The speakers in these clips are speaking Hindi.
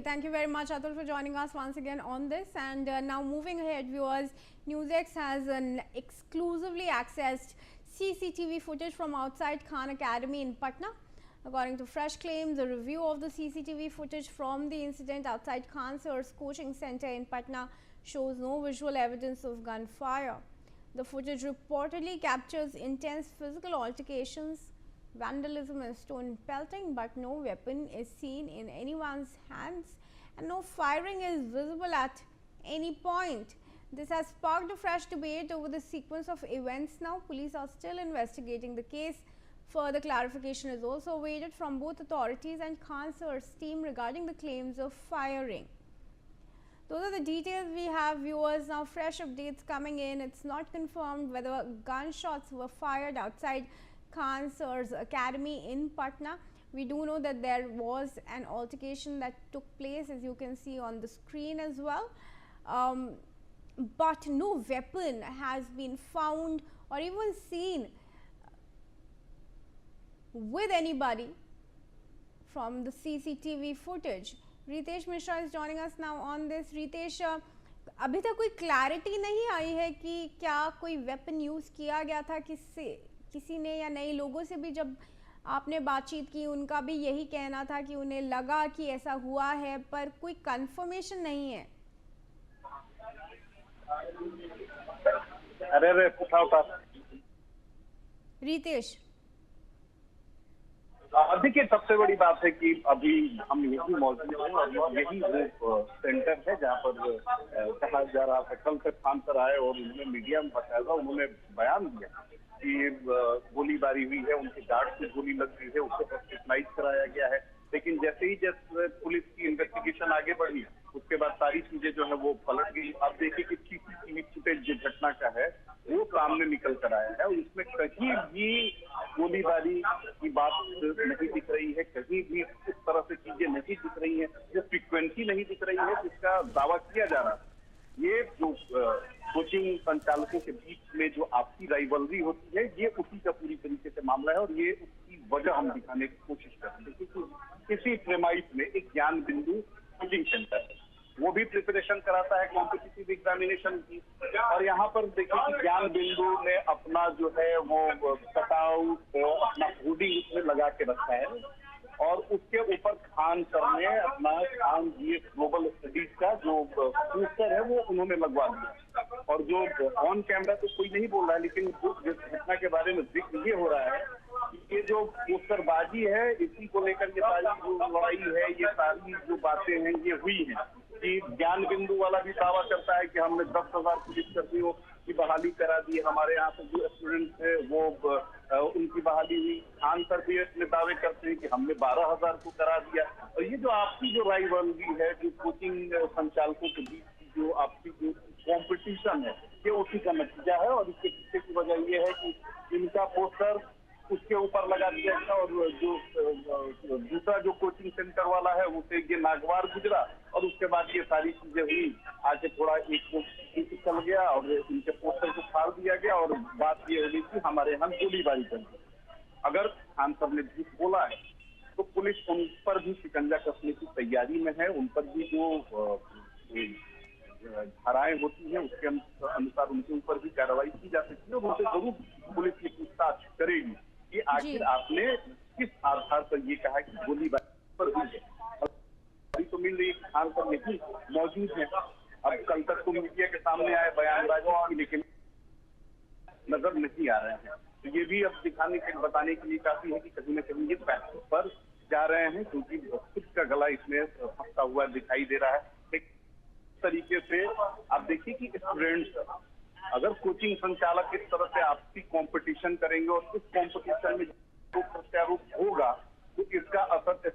Thank you very much, Atul, for joining us once again on this. And now moving ahead, viewers, NewsX has exclusively accessed CCTV footage from outside Khan Academy in Patna. According to fresh claims, a review of the CCTV footage from the incident outside Khan Sir's coaching center in Patna shows no visual evidence of gunfire. The footage reportedly captures intense physical altercations, vandalism and stone pelting, but no weapon is seen in anyone's hands and no firing is visible at any point. This has sparked a fresh debate over the sequence of events. Now police are still investigating the case. Further clarification is also awaited from both authorities and Khan Sir's team regarding the claims of firing. Those are the details we have, viewers. Now fresh updates coming in. It's not confirmed whether gunshots were fired outside Khan Sir's Academy in Patna. We do know that there was an altercation that took place, as you can see on the screen as well. But no weapon has been found or even seen with anybody from the CCTV footage. Ritesh Mishra is joining us now on this. Ritesh, अभी तक कोई क्लैरिटी नहीं आई है कि क्या कोई वेपन यूज़ किया गया था किसी ने या नए लोगों से भी जब आपने बातचीत की उनका भी यही कहना था कि उन्हें लगा कि ऐसा हुआ है, पर कोई कंफर्मेशन नहीं है। अरे उठा रितेश, देखिए सबसे बड़ी बात है कि अभी हम यही मौजूद हैं और यही वो सेंटर है जहाँ पर कहा जा रहा था कल तक खान सर आए और उन्होंने मीडिया में बताया, उन्होंने बयान दिया कि गोलीबारी हुई है, उनके गार्ड से गोली लग गई है, उसको हॉस्पिटलाइज कराया गया है। लेकिन जैसे पुलिस की इन्वेस्टिगेशन आगे बढ़ी उसके बाद सारी चीजें जो है वो पलट गई। आप देखिए कि सीसीटीवी फुटेज जो घटना का है वो सामने निकल कर आया है और इसमें कहीं भी गोलीबारी की बात नहीं दिख रही है, कहीं भी इस तरह से चीजें नहीं दिख रही है, जो फ्रीक्वेंसी नहीं दिख रही है जिसका दावा किया जा रहा है। ये जो कोचिंग संचालकों के बीच में जो आपसी राइवलरी होती है ये उसी का पूरी तरीके से मामला है और ये उसकी वजह हम दिखाने की कोशिश कर रहे हैं। क्योंकि इसी प्रेमाइस में एक ज्ञान बिंदु कोचिंग सेंटर है, वो भी प्रिपरेशन कराता है कॉम्पिटिटिव एग्जामिनेशन की, और यहाँ पर देखिए कि ज्ञान बिंदु ने अपना जो है वो कटआउट अपना होर्डिंग उसमें लगा के रखा है और उसके ऊपर खान सर ने अपना खान जीएस ग्लोबल स्टडीज का जो पोस्टर है वो उन्होंने लगवा दिया। और जो ऑन कैमरा तो कोई नहीं बोल रहा है, लेकिन जिस घटना के बारे में जिक्र ये हो रहा है ये जो पोस्टरबाजी है इसी को लेकर ये सारी जो लड़ाई है, ये सारी जो बातें हैं ये हुई है कि ज्ञान बिंदु वाला भी दावा करता है कि हमने 10,000 पुलिसकर्मियों की बहाली करा दी, हमारे यहाँ से जो स्टूडेंट थे वो उनकी बहाली हुई। खान सर भी अपने दावे करते हैं कि हमने 12,000 को करा दिया। और ये जो आपसी जो राइवलरी है, जो कोचिंग संचालकों के बीच की जो आपसी जो कॉम्पिटिशन है ये उसी का नतीजा है और इसके पीछे की वजह ये है कि इनका पोस्टर उसके ऊपर लगा दिया गया और जो दूसरा जो कोचिंग सेंटर वाला है उसे ये नागवार गुजरा और उसके बाद ये सारी चीजें हुई। आगे थोड़ा एक चल गया और इनके पोस्टर को फाड़ दिया गया और बात ये हो गई कि हमारे यहाँ गोलीबारी कर दी। अगर खान सर ने झूठ बोला है तो पुलिस उन पर भी शिकंजा कसने की तैयारी में है, उन पर भी जो धाराएं होती हैं उसके अनुसार उनके ऊपर भी कार्रवाई की जा सकती है और उनसे जरूर पुलिस की पूछताछ करेगी कि आखिर आपने किस आधार पर ये कहा कि गोलीबारी पर हुई है। अभी तो मिल रही है खान सर यही मौजूद है, अब कल तक तो मीडिया के सामने आए बयानबाजी की लेकिन नजर नहीं आ रहे हैं। तो ये भी अब दिखाने के बताने के लिए काफी है कि कहीं न कहीं ये पैसे पर जा रहे हैं क्योंकि खुद का गला इसमें फंसा हुआ दिखाई दे रहा है। एक तरीके से आप देखिए कि स्टूडेंट्स अगर कोचिंग संचालक इस तरह से आपसी कंपटीशन करेंगे और इस कंपटीशन में जो प्रत्यारोप होगा तो इसका असर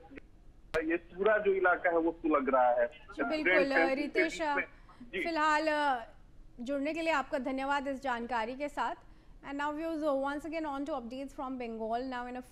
ये पूरा जो इलाका है वो सुलग रहा है। बिल्कुल रितेश, फिलहाल जुड़ने के लिए आपका धन्यवाद इस जानकारी के साथ। And now viewers, once again on to updates from Bengal now in a